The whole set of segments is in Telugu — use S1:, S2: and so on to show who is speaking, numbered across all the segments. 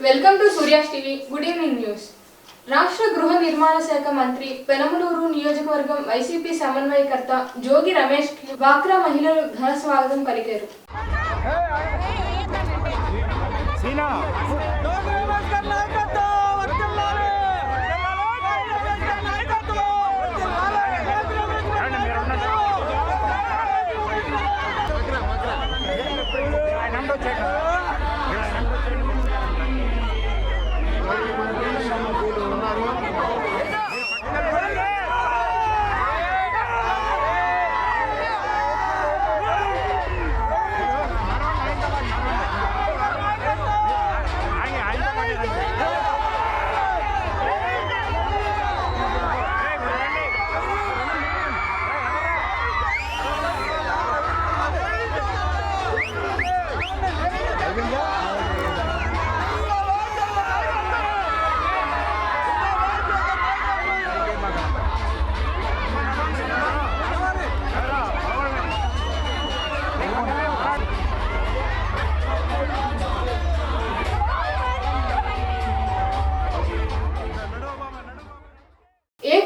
S1: Welcome to Surya's TV. Good evening news. రాష్ట్ర గృహ నిర్మాణ శాఖ మంత్రి పెనమలూరు నియోజకవర్గం వైసీపీ సమన్వయకర్త జోగి రమేష్ కి డ్వాక్రా మహిళలు ఘన స్వాగతం పలికారు.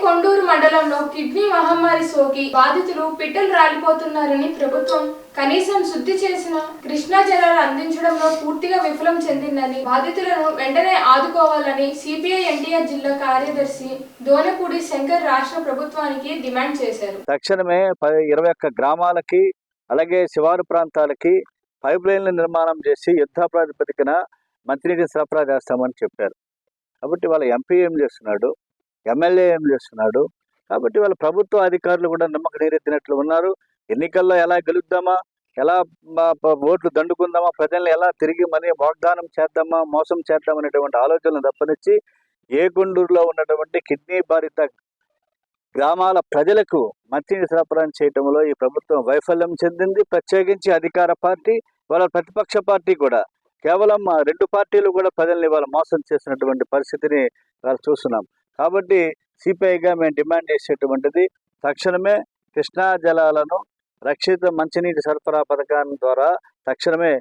S1: కొండూరు మండలంలో కిడ్నీ మహమ్మారి సోకి బాధితులు పిట్టలు రాలిపోతున్నారని ప్రభుత్వం కనీసం శుద్ధి చేసిన కృష్ణా జలాలు అందించడంలో పూర్తిగా విఫలం చెందిందని, బాధితులను వెంటనే ఆదుకోవాలని సిపిఐ ఎన్టీఆర్ జిల్లా కార్యదర్శి దోనపూడి శంకర్ రాష్ట్ర ప్రభుత్వానికి డిమాండ్ చేశారు.
S2: తక్షణమే 21 గ్రామాలకి అలాగే శివారు ప్రాంతాలకి పైప్ లైన్ల నిర్మాణం చేసి యుద్ధ ప్రాతిపదికన మంత్రిని సరఫరా చేస్తామని చెప్పారు. కాబట్టి వాళ్ళ ఎంపీ ఏం చేస్తున్నాడు, ఎమ్మెల్యే ఏం చేస్తున్నాడు. కాబట్టి వాళ్ళ ప్రభుత్వ అధికారులు కూడా నమ్మక నీరెత్తినట్లు ఉన్నారు. ఎన్నికల్లో ఎలా గెలుద్దామా, ఎలా ఓట్లు దండుకుందామా, ప్రజల్ని ఎలా తిరిగి మరి వాగ్దానం చేద్దామా, మోసం చేద్దామనేటువంటి ఆలోచనలు తప్పనిచ్చి ఏకొండూరులో ఉన్నటువంటి కిడ్నీ బాధిత గ్రామాల ప్రజలకు మంచినీటి సరఫరా చేయటంలో ఈ ప్రభుత్వం వైఫల్యం చెందింది. ప్రత్యేకించి అధికార పార్టీ, వాళ్ళ ప్రతిపక్ష పార్టీ కూడా కేవలం 2 పార్టీలు కూడా ప్రజల్ని ఇవాళ మోసం చేసినటువంటి పరిస్థితిని చూస్తున్నాం. కాబట్టి సిపిఐగా మేము డిమాండ్ చేసేటువంటిది తక్షణమే కృష్ణా జలాలను రక్షిత మంచినీటి సరఫరా పథకాన్ని ద్వారా తక్షణమే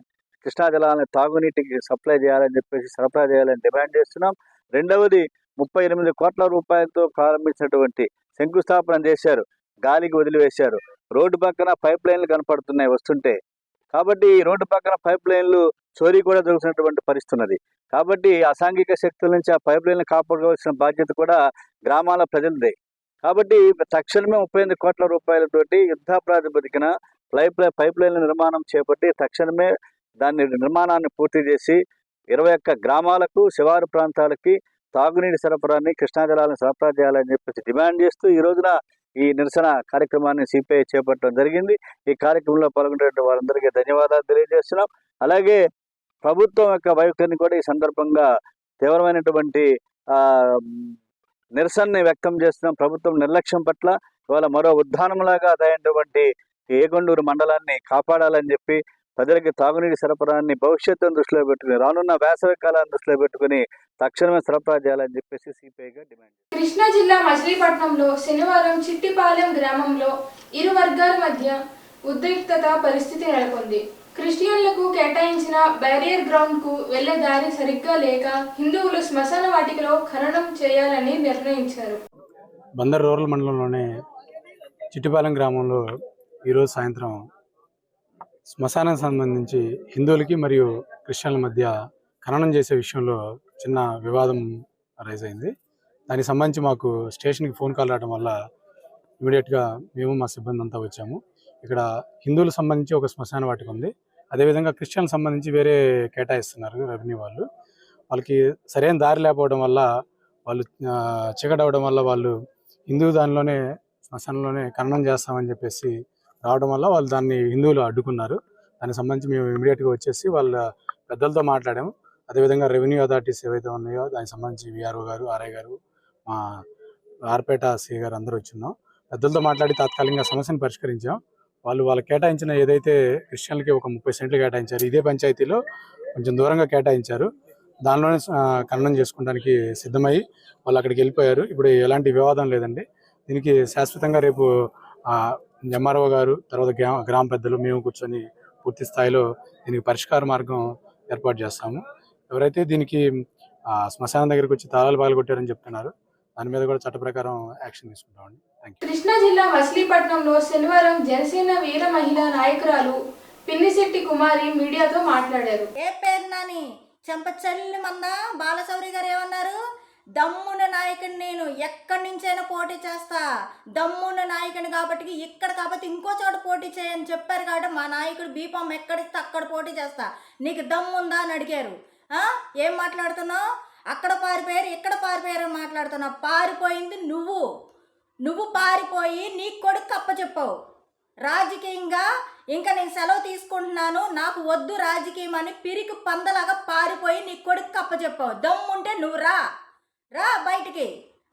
S2: కృష్ణా జలాలను తాగునీటికి సప్లై చేయాలని చెప్పేసి సరఫరా చేయాలని డిమాండ్ చేస్తున్నాం. రెండవది 38 కోట్ల రూపాయలతో ప్రారంభించినటువంటి శంకుస్థాపన చేశారు, గాలికి వదిలివేశారు. రోడ్డు పక్కన పైప్ లైన్లు కనపడుతున్నాయి వస్తుంటే. కాబట్టి ఈ రోడ్డు పక్కన పైప్ లైన్లు చోరీ కూడా జరుగుతున్నటువంటి పరిస్థితి ఉన్నది. కాబట్టి అసాంఘిక శక్తుల నుంచి ఆ పైప్ లైన్లు కాపాడుకోవాల్సిన బాధ్యత కూడా గ్రామాల ప్రజలదే. కాబట్టి తక్షణమే 38 కోట్ల రూపాయలతోటి యుద్ధ ప్రాతిపదికన పైప్ లైన్ల నిర్మాణం చేపట్టి తక్షణమే దాని నిర్మాణాన్ని పూర్తి చేసి 21 గ్రామాలకు శివారు ప్రాంతాలకి తాగునీటి సరఫరాని కృష్ణా జలాలను సరఫరా చేయాలని చెప్పేసి డిమాండ్ చేస్తూ ఈ రోజున ఈ నిరసన కార్యక్రమాన్ని సిపిఐ చేపట్టడం జరిగింది. ఈ కార్యక్రమంలో పాల్గొనే వారందరికీ ధన్యవాదాలు తెలియజేస్తున్నాం. అలాగే ప్రభుత్వం యొక్క వైఖరిని కూడా ఈ సందర్భంగా తీవ్రమైనటువంటి నిరసనని వ్యక్తం చేస్తున్నాం. ప్రభుత్వం నిర్లక్ష్యం పట్ల ఇవాళ మరో ఉద్దానంలాగా అదైనటువంటి ఏకొండూరు మండలాన్ని కాపాడాలని చెప్పి ప్రజలకి తాగునీటి సరఫరాన్ని భవిష్యత్తును దృష్టిలో పెట్టుకుని రానున్న వేసవి కాలాన్ని దృష్టిలో పెట్టుకుని తక్షణమే సరఫరా చేయాలని చెప్పేసి సిపిఐగా డిమాండ్.
S1: కృష్ణా జిల్లా మచిలీపట్నంలో శనివారం చిట్టిపాలెం గ్రామంలో ఇరు వర్గాల మధ్య ఉద్రిక్తత పరిస్థితి నెలకొంది. క్రిస్టియన్లకు కేటాయించిన బ్యారియర్ గ్రౌండ్ కు వెళ్లే దారి సరిగ్గా లేక హిందువులు శ్మశాన వాటికలో ఖననం చేయాలని నిర్ణయించారు.
S3: బందర్ రూరల్ మండలంలోని చిట్టిపాలెం గ్రామంలో ఈరోజు సాయంత్రం శ్మశానం సంబంధించి హిందువులకి మరియు క్రిస్టియన్ల మధ్య ఖననం చేసే విషయంలో చిన్న వివాదం రైజ్ అయింది. దానికి సంబంధించి మాకు స్టేషన్కి ఫోన్ కాల్ రావడం వల్ల ఇమీడియట్గా మేము మా సిబ్బంది అంతా వచ్చాము. ఇక్కడ హిందువులకు సంబంధించి ఒక శ్మశాన వాటిక ఉంది, అదేవిధంగా క్రిస్టియన్లకు సంబంధించి వేరే కేటాయిస్తున్నారు రెవెన్యూ వాళ్ళు. వాళ్ళకి సరైన దారి లేకపోవడం వల్ల వాళ్ళు చీకటవడం వల్ల వాళ్ళు హిందూ దానిలోనే శ్మశానంలోనే ఖననం చేస్తామని చెప్పేసి రావడం వల్ల వాళ్ళు దాన్ని హిందువులు అడ్డుకున్నారు. దానికి సంబంధించి మేము ఇమీడియట్గా వచ్చేసి వాళ్ళ పెద్దలతో మాట్లాడాము. అదేవిధంగా రెవెన్యూ అథారిటీస్ ఏవైతే ఉన్నాయో దానికి సంబంధించి విఆర్ఓ గారు, ఆర్ఐ గారు, మా ఆర్పేట సిఐ గారు అందరూ వచ్చిన్నాం. పెద్దలతో మాట్లాడి తాత్కాలికంగా సమస్యను పరిష్కరించాం. వాళ్ళు కేటాయించిన ఏదైతే క్రిస్టియన్లకి ఒక 30 సెంట్లు కేటాయించారు, ఇదే పంచాయతీలో కొంచెం దూరంగా కేటాయించారు. దానిలోనే ఖననం చేసుకోవడానికి సిద్ధమయ్యి వాళ్ళు అక్కడికి వెళ్ళిపోయారు. ఇప్పుడు ఎలాంటి వివాదం లేదండి. దీనికి శాశ్వతంగా రేపు ఎంఆర్ఓ గారు, తర్వాత గ్రామ పెద్దలు మేము కూర్చొని పూర్తి స్థాయిలో దీనికి పరిష్కార మార్గం ఏర్పాటు చేస్తాము. ఎవరైతే దీనికి శ్మశానం దగ్గరికి వచ్చి తాళాలు పగలగొట్టారని చెప్తున్నారు, దాని మీద కూడా చట్ట ప్రకారం యాక్షన్ తీసుకుంటామండి. Thank you.
S1: కృష్ణా జిల్లా మచిలీపట్నంలో శనివారం జనసేన వీర మహిళా నాయకురాలు పిన్నిశెట్టి కుమారి మీడియాతో మాట్లాడారు.
S4: ఏ పేరు నాని చెంపచల్లి మన్న బాలశౌరి గారు ఏమన్నారు? దమ్మున నాయకుని, నేను ఎక్కడి నుంచైనా పోటీ చేస్తా, దమ్మున నాయకుని కాబట్టి ఇక్కడ కాబట్టి ఇంకో చోట పోటీ చేయని చెప్పారు. కాబట్టి మా నాయకుడు బీపం ఎక్కడిస్తే అక్కడ పోటీ చేస్తా, నీకు దమ్ము ఉందా అని అడిగారు. ఏం మాట్లాడుతున్నావు? అక్కడ పారిపోయారు ఇక్కడ పారిపోయారు అని మాట్లాడుతున్నావు. పారిపోయింది నువ్వు పారిపోయి నీ కొడుకు అప్పచెప్పావు. రాజకీయంగా ఇంకా నేను సెలవు తీసుకుంటున్నాను, నాకు వద్దు రాజకీయం అని పిరికి పందలాగా పారిపోయి నీ కొడుకు అప్పచెప్పావు. దమ్ముంటే నువ్వు రా బయటికి.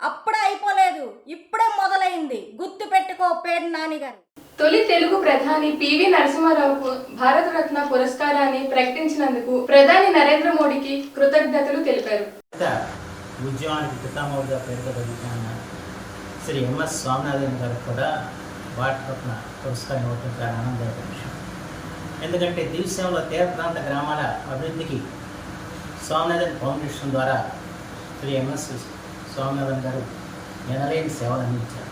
S4: అప్పుడే అయిపోలేదు, ఇప్పుడే మొదలైంది. గుర్తు పెట్టుకో పేరు నానిగారు.
S1: తొలి తెలుగు ప్రధాని పివి నరసింహారావుకు భారతరత్న పురస్కారాన్ని ప్రకటించినందుకు ప్రధాని నరేంద్ర మోడీకి కృతజ్ఞతలు తెలిపారు.
S5: ఉద్యమానికి పితామహుడిగా పేరుగా శ్రీ ఎంఎస్ స్వామినాథన్ గారు కూడా భారతరత్న పురస్కారం ఇవ్వడం చాలా ఆనందదాయక విషయం. ఎందుకంటే దేశంలో తీర ప్రాంత గ్రామాల అభివృద్ధికి స్వామినాథన్ ఫౌండేషన్ ద్వారా శ్రీ ఎంఎస్ స్వామినాథన్ గారు ఎనలేని సేవలు అందించారు.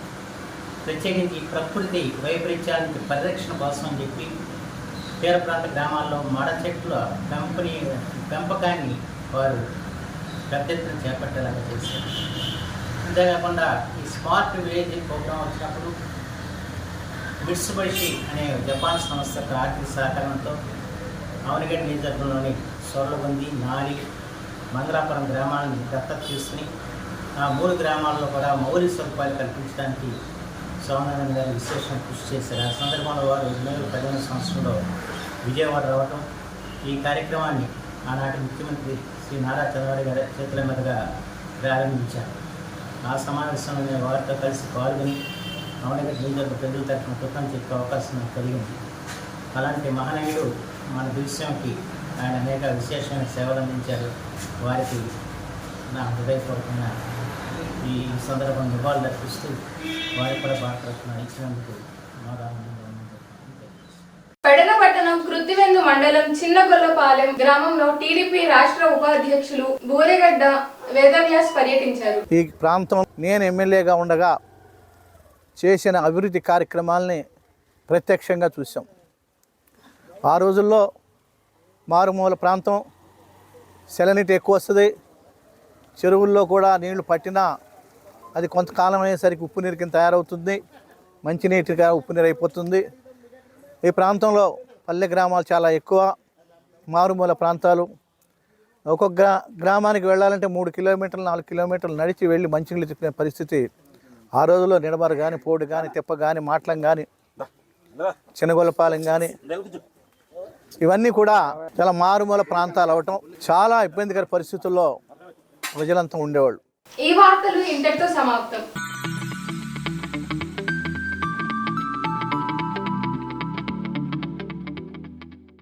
S5: ప్రత్యేకించి ప్రకృతి వైపరీత్యానికి పరిరక్షణ కోసం అని చెప్పి తీర ప్రాంత గ్రామాల్లో మడ చెట్ల పెంపకాన్ని వారు పెద్ద ఎత్తున చేపట్టేలాగా చేశారు. అంతేకాకుండా ఈ స్మార్ట్ విలేజ్ ప్రోగ్రాం వచ్చినప్పుడు మిట్సుబిషి అనే జపాన్ సంస్థ ఆర్థిక సహకారంతో అవనిగడ్డ నియోజకవర్గంలోని సొర్లబంది, నాలి, మంగళాపురం గ్రామాలను దత్తత తీసుకుని ఆ 3 గ్రామాల్లో కూడా మౌలిక సదుపాయాలు కల్పించడానికి స్వామినాథన్ గారు విశేషం కృషి చేశారు. ఆ సందర్భంలో వారు 2015 సంవత్సరంలో విజయవాడ రావటం, ఈ కార్యక్రమాన్ని ఆనాటి ముఖ్యమంత్రి శ్రీ నారా చంద్రబాబు గారి చేతుల మీదుగా ప్రారంభించారు. ఆ సమావేశంలో నేను వారితో కలిసి పాల్గొని అవనిగడ్డ నియోజకవర్గ ప్రజల తరఫున కృతజ్ఞతలు చెప్పే అవకాశం నాకు కలిగింది. అలాంటి మహనీయుడు మన దేశంకి ఆయన అనేక విశేషమైన సేవలు అందించారు. వారికి నా హృదయపూర్వకమైన ఈ సందర్భం నివాళులు అర్పిస్తూ వారికి కూడా భారతరత్న ఇచ్చినందుకు
S1: పెడనపట్టణం కృత్తివెందు మండలం చిన్నగొల్లపాలెం గ్రామంలో టీడీపీ రాష్ట్ర ఉపాధ్యక్షులు బూరెగడ్డ వేదవ్యాస్ పర్యటించారు.
S6: ఈ ప్రాంతం నేను ఎమ్మెల్యేగా ఉండగా చేసిన అభివృద్ధి కార్యక్రమాలని ప్రత్యక్షంగా చూసాం. ఆ రోజుల్లో మారుమూల ప్రాంతం, సెలనీటి ఎక్కువ వస్తుంది, చెరువుల్లో కూడా నీళ్లు పట్టినా అది కొంతకాలం అయ్యేసరికి ఉప్పు నీరు కింద తయారవుతుంది, మంచినీటిగా ఉప్పు నీరు అయిపోతుంది. ఈ ప్రాంతంలో పల్లె గ్రామాలు చాలా ఎక్కువ, మారుమూల ప్రాంతాలు. ఒక్కొక్క గ్రామానికి వెళ్ళాలంటే 3 కిలోమీటర్లు 4 కిలోమీటర్లు నడిచి వెళ్ళి మంచినీళ్ళు చెప్పిన పరిస్థితి ఆ రోజుల్లో. నిడమరు కానీ, పోడు కానీ, తెప్ప కానీ, మాట్లం కానీ, చిన్నగొల్లపాలెం కానీ, ఇవన్నీ కూడా చాలా మారుమూల ప్రాంతాలు అవటం, చాలా ఇబ్బందికర పరిస్థితుల్లో ప్రజలంతా ఉండేవాళ్ళు.
S1: ఈ వార్తలు ఇంతటితో సమాప్తం.